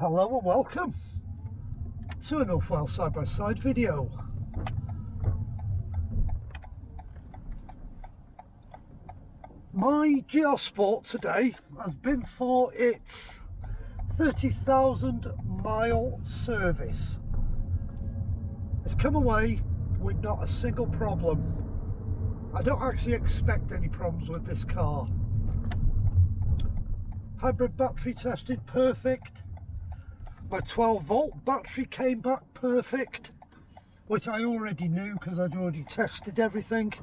Hello and welcome to an off-wheel side-by-side video. My GR Sport today has been for its 30,000 mile service. It's come away with not a single problem. I don't actually expect any problems with this car. Hybrid battery tested perfect. My 12-volt battery came back perfect, which I already knew because I'd already tested everything.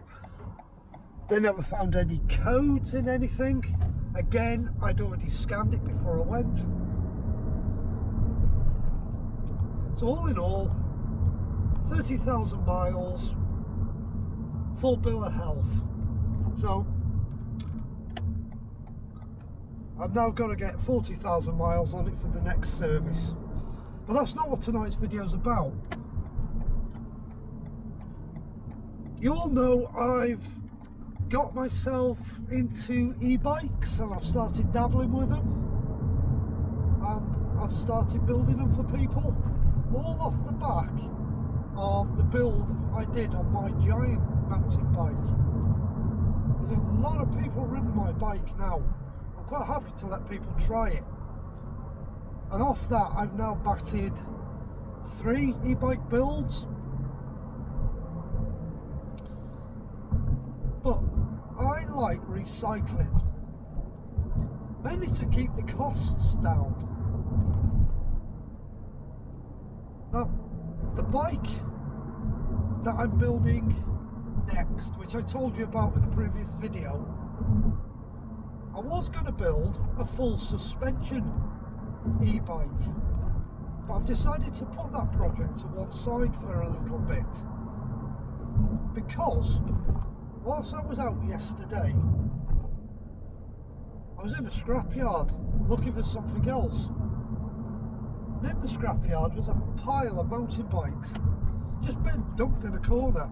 They never found any codes in anything. Again, I'd already scanned it before I went. So all in all, 30,000 miles, full bill of health. So I'm now going to get 40,000 miles on it for the next service. But that's not what tonight's video is about. You all know I've got myself into e-bikes and I've started dabbling with them. And I've started building them for people. All off the back of the build I did on my giant mountain bike. There's a lot of people riding my bike now. I'm quite happy to let people try it. And off that I've now batted 3 e-bike builds. But I like recycling, mainly to keep the costs down. Now, the bike that I'm building next, which I told you about in the previous video, I was going to build a full suspension e-bike, but I've decided to put that project to one side for a little bit, because whilst I was out yesterday, I was in a scrapyard looking for something else. And in the scrapyard was a pile of mountain bikes just been dumped in a corner,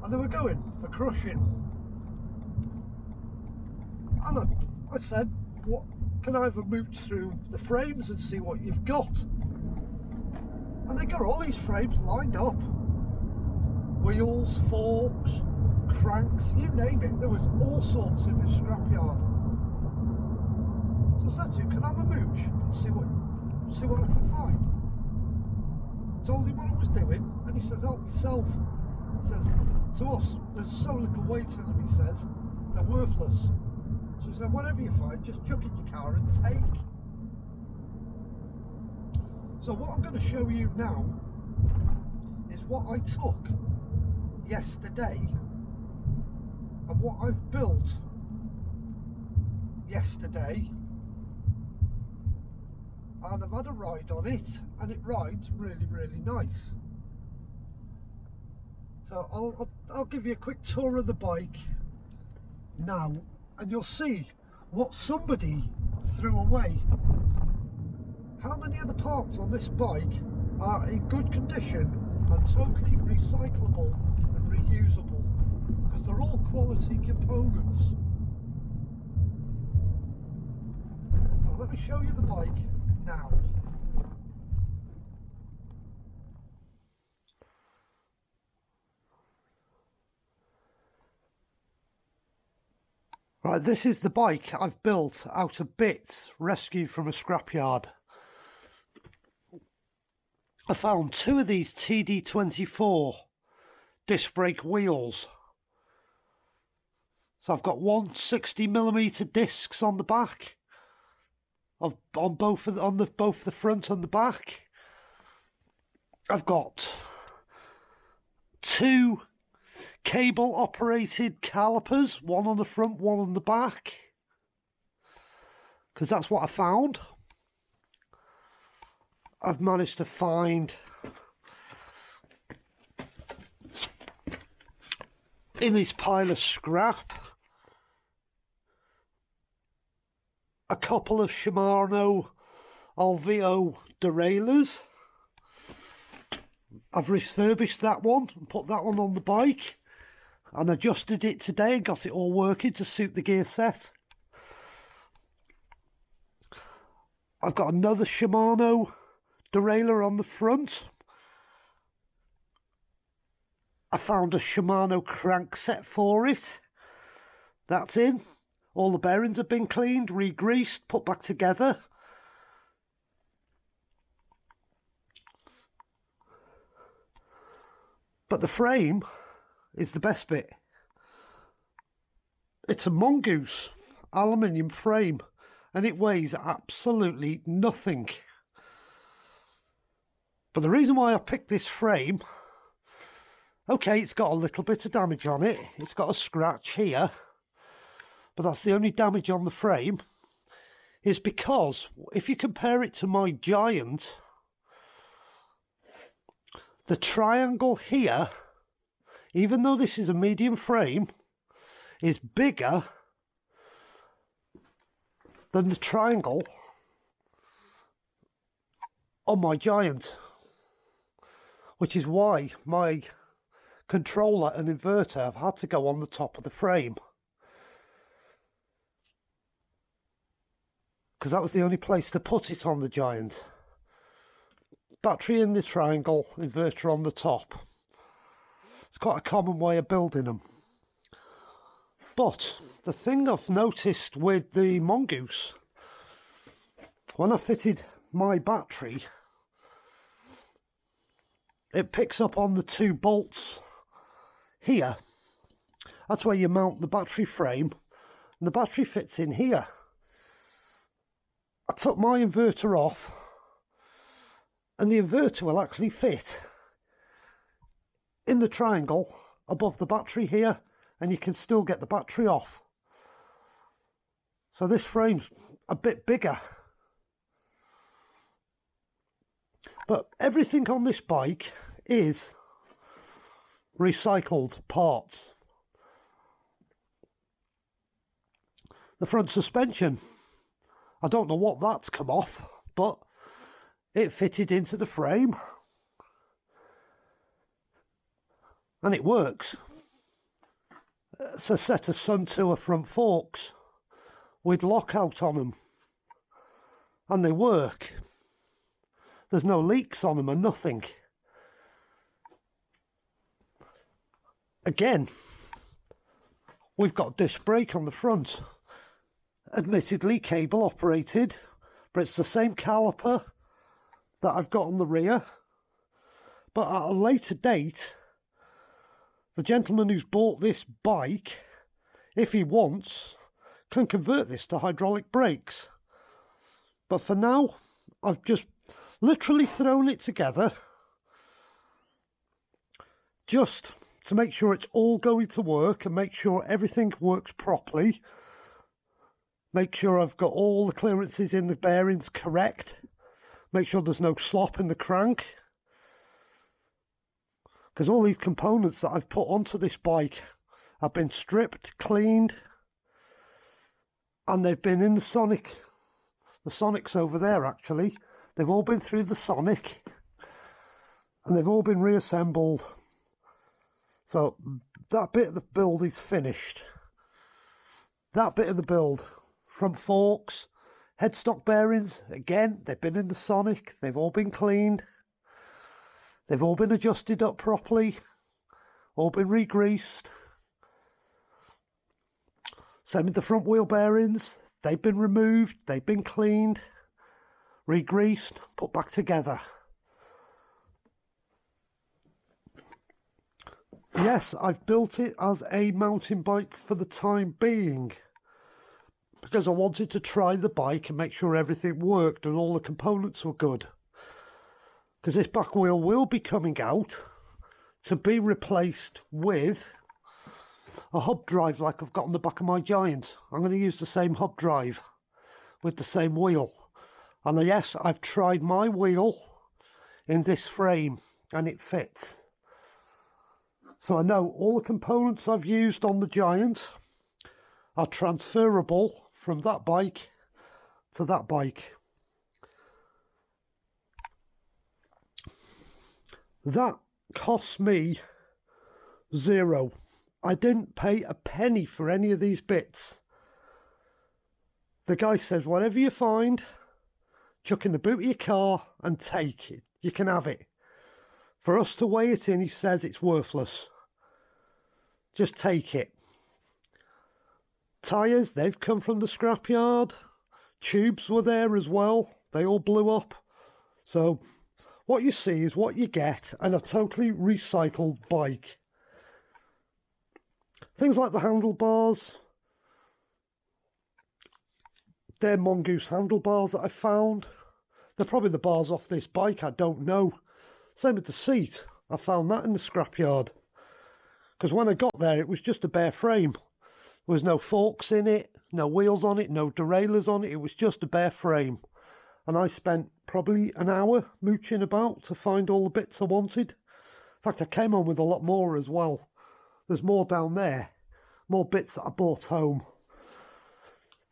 and they were going for crushing. And I said, what, can I have a mooch through the frames and see what you've got? And they got all these frames lined up, wheels, forks, cranks, you name it. There was all sorts in this scrapyard. So I said to him, can I have a mooch and see what I can find? I told him what I was doing, and he says, help yourself. He says, to us, there's so little weight in them, he says, they're worthless. So he said, whatever you find, just chuck in your car and take. So what I'm going to show you now is what I took yesterday and what I've built yesterday, and I've had a ride on it, and it rides really, really nice. So I'll give you a quick tour of the bike now, and you'll see what somebody threw away. How many of the parts on this bike are in good condition and totally recyclable and reusable, because they're all quality components. So let me show you the bike now. Right, this is the bike I've built out of bits rescued from a scrapyard. I found 2 of these TD24 disc brake wheels. So I've got 160mm discs on the back, on both the front and the back. I've got 2 cable operated calipers, one on the front, one on the back, because that's what I found. I've managed to find in this pile of scrap a couple of Shimano Alveo derailleurs. I've refurbished that one and put that one on the bike and adjusted it today and got it all working to suit the gear set. I've got another Shimano derailleur on the front. I found a Shimano crankset for it. That's in. All the bearings have been cleaned, re-greased, put back together. But the frame is the best bit. It's a mongoose aluminium frame and it weighs absolutely nothing. But the reason why I picked this frame, okay, it's got a little bit of damage on it. It's got a scratch here, but that's the only damage on the frame, is because if you compare it to my Giant, the triangle here, even though this is a medium frame, is bigger than the triangle on my Giant, which is why my controller and inverter have had to go on the top of the frame, because that was the only place to put it on the Giant. Battery in the triangle, inverter on the top. It's quite a common way of building them. But the thing I've noticed with the mongoose, when I fitted my battery, it picks up on the 2 bolts here. That's where you mount the battery frame, and the battery fits in here. I took my inverter off, and the inverter will actually fit in the triangle above the battery here, and you can still get the battery off. So this frame's a bit bigger. But everything on this bike is recycled parts. The front suspension, I don't know what that's come off, but it fitted into the frame and it works. It's a set of Suntour front forks with lockout on them, and they work. There's no leaks on them or nothing. Again, we've got disc brake on the front, admittedly cable operated, but it's the same caliper that I've got on the rear. But at a later date, the gentleman who's bought this bike, if he wants, can convert this to hydraulic brakes. But for now, I've just literally thrown it together just to make sure it's all going to work and make sure everything works properly. Make sure I've got all the clearances in the bearings correct. Make sure there's no slop in the crank. Because all these components that I've put onto this bike have been stripped, cleaned, and they've been in the Sonic. The Sonic's over there actually. They've all been through the Sonic and they've all been reassembled. So that bit of the build is finished. That bit of the build, front forks, headstock bearings, again, they've been in the Sonic, they've all been cleaned. They've all been adjusted up properly, all been re-greased. Same with the front wheel bearings, they've been removed, they've been cleaned, re-greased, put back together. Yes, I've built it as a mountain bike for the time being, because I wanted to try the bike and make sure everything worked and all the components were good. Because this back wheel will be coming out to be replaced with a hub drive like I've got on the back of my Giant. I'm going to use the same hub drive with the same wheel. And yes, I've tried my wheel in this frame and it fits. So I know all the components I've used on the Giant are transferable from that bike to that bike. That cost me £0. I didn't pay a penny for any of these bits. The guy says, whatever you find, chuck in the boot of your car and take it. You can have it. For us to weigh it in, he says it's worthless. Just take it. Tyres, they've come from the scrapyard. Tubes were there as well. They all blew up. So what you see is what you get, and a totally recycled bike. Things like the handlebars. They're mongoose handlebars that I found. They're probably the bars off this bike, I don't know. Same with the seat. I found that in the scrapyard. Because when I got there, it was just a bare frame. There was no forks in it, no wheels on it, no derailleurs on it. It was just a bare frame. And I spent probably an hour mooching about to find all the bits I wanted. In fact, I came home with a lot more as well. There's more down there. More bits that I brought home.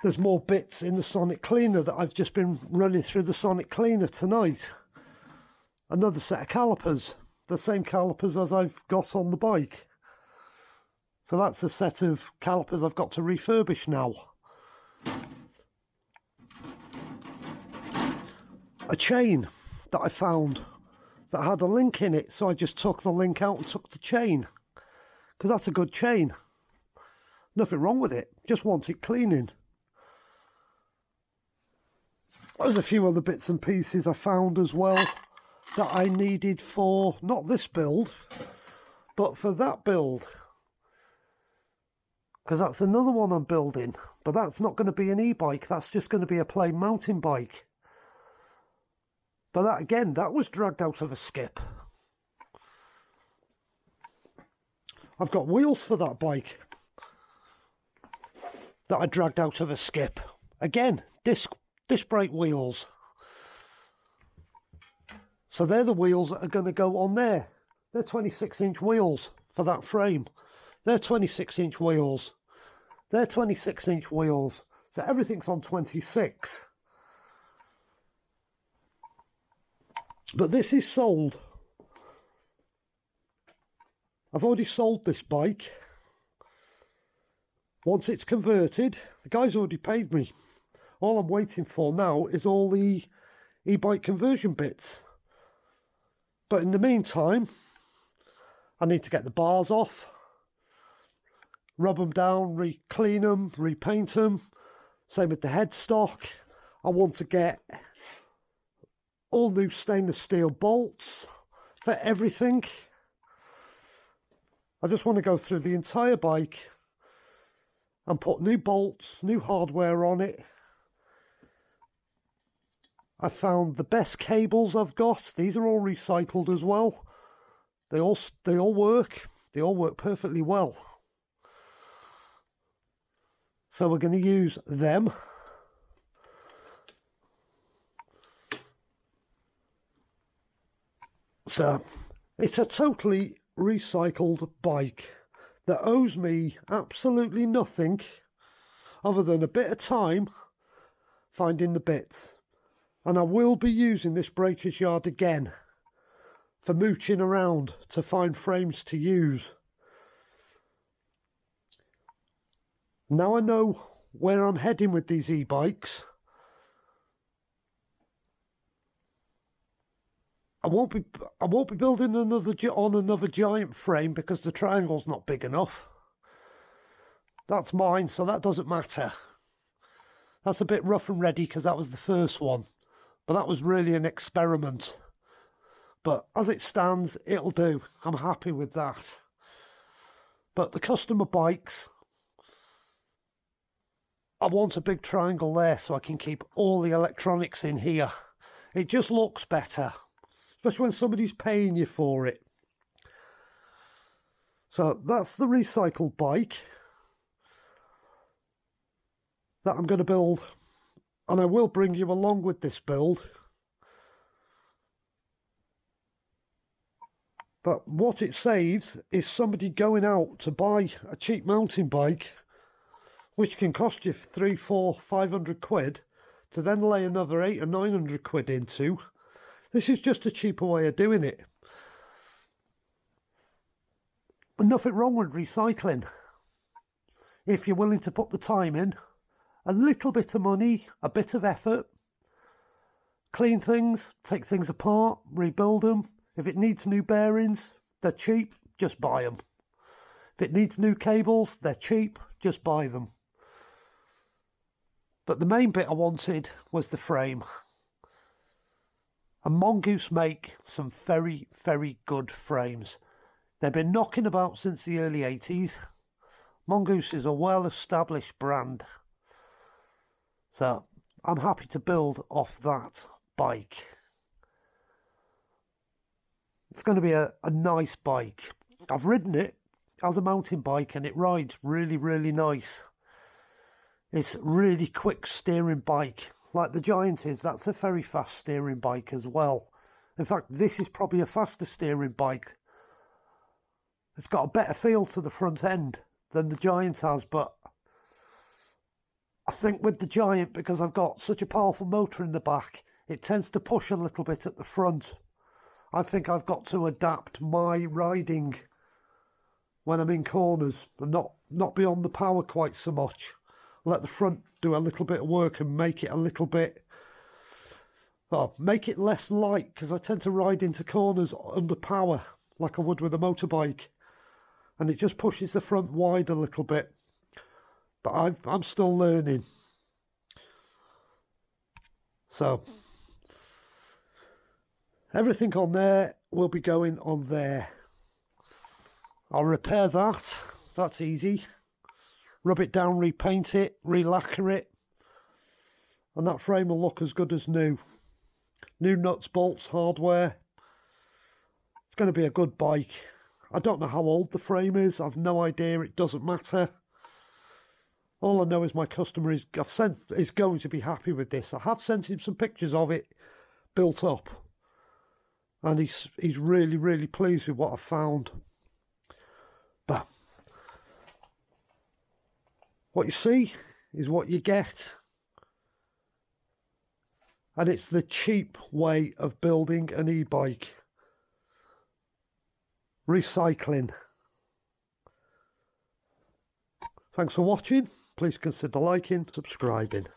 There's more bits in the sonic cleaner that I've just been running through the sonic cleaner tonight. Another set of calipers. The same calipers as I've got on the bike. So that's a set of calipers I've got to refurbish now. A chain that I found that had a link in it, so I just took the link out and took the chain. Because that's a good chain. Nothing wrong with it, just want it cleaning. There's a few other bits and pieces I found as well that I needed for, not this build, but for that build. Because that's another one I'm building, but that's not going to be an e-bike, that's just going to be a plain mountain bike. But that again, that was dragged out of a skip. I've got wheels for that bike that I dragged out of a skip. Again, disc brake wheels. So they're the wheels that are going to go on there. They're 26-inch wheels for that frame. They're 26-inch wheels. They're 26-inch wheels. So everything's on 26. But this is sold. I've already sold this bike. Once it's converted, the guy's already paid me. All I'm waiting for now is all the e-bike conversion bits. But in the meantime, I need to get the bars off, rub them down, re-clean them, repaint them. Same with the headstock. I want to get all new stainless steel bolts for everything. I just want to go through the entire bike and put new bolts, new hardware on it. I found the best cables I've got. These are all recycled as well. They all work. They all work perfectly well. So we're going to use them. So it's a totally recycled bike that owes me absolutely nothing other than a bit of time finding the bits. And I will be using this breaker's yard again for mooching around to find frames to use. Now I know where I'm heading with these e-bikes. I won't be building another giant frame because the triangle's not big enough. That's mine, so that doesn't matter. That's a bit rough and ready because that was the first one. But that was really an experiment. But as it stands, it'll do. I'm happy with that. But the customer bikes, I want a big triangle there so I can keep all the electronics in here. It just looks better, especially when somebody's paying you for it. So that's the recycled bike that I'm going to build. And I will bring you along with this build. But what it saves is somebody going out to buy a cheap mountain bike, which can cost you 300, 400, 500 quid, to then lay another 800 or 900 quid into. This is just a cheaper way of doing it. And nothing wrong with recycling. If you're willing to put the time in, a little bit of money, a bit of effort, clean things, take things apart, rebuild them. If it needs new bearings, they're cheap, just buy them. If it needs new cables, they're cheap, just buy them. But the main bit I wanted was the frame. And Mongoose make some very, very good frames. They've been knocking about since the early 80s. Mongoose is a well-established brand. So I'm happy to build off that bike. It's going to be a nice bike. I've ridden it as a mountain bike and it rides really, really nice. It's really quick steering bike. Like the Giant is, that's a very fast steering bike as well. In fact, this is probably a faster steering bike. It's got a better feel to the front end than the Giant has, but I think with the Giant, because I've got such a powerful motor in the back, it tends to push a little bit at the front. I think I've got to adapt my riding when I'm in corners and not be on the power quite so much. Let the front do a little bit of work and make it a little bit, make it less light, because I tend to ride into corners under power like I would with a motorbike. And it just pushes the front wide a little bit. But I'm still learning. So everything on there will be going on there. I'll repair that. That's easy. Rub it down, repaint it, re-lacquer it. And that frame will look as good as new. New nuts, bolts, hardware. It's going to be a good bike. I don't know how old the frame is. I've no idea. It doesn't matter. All I know is my customer is going to be happy with this. I have sent him some pictures of it built up. And he's really, really pleased with what I found. But what you see is what you get. And it's the cheap way of building an e-bike. Recycling. Thanks for watching. Please consider liking, subscribing.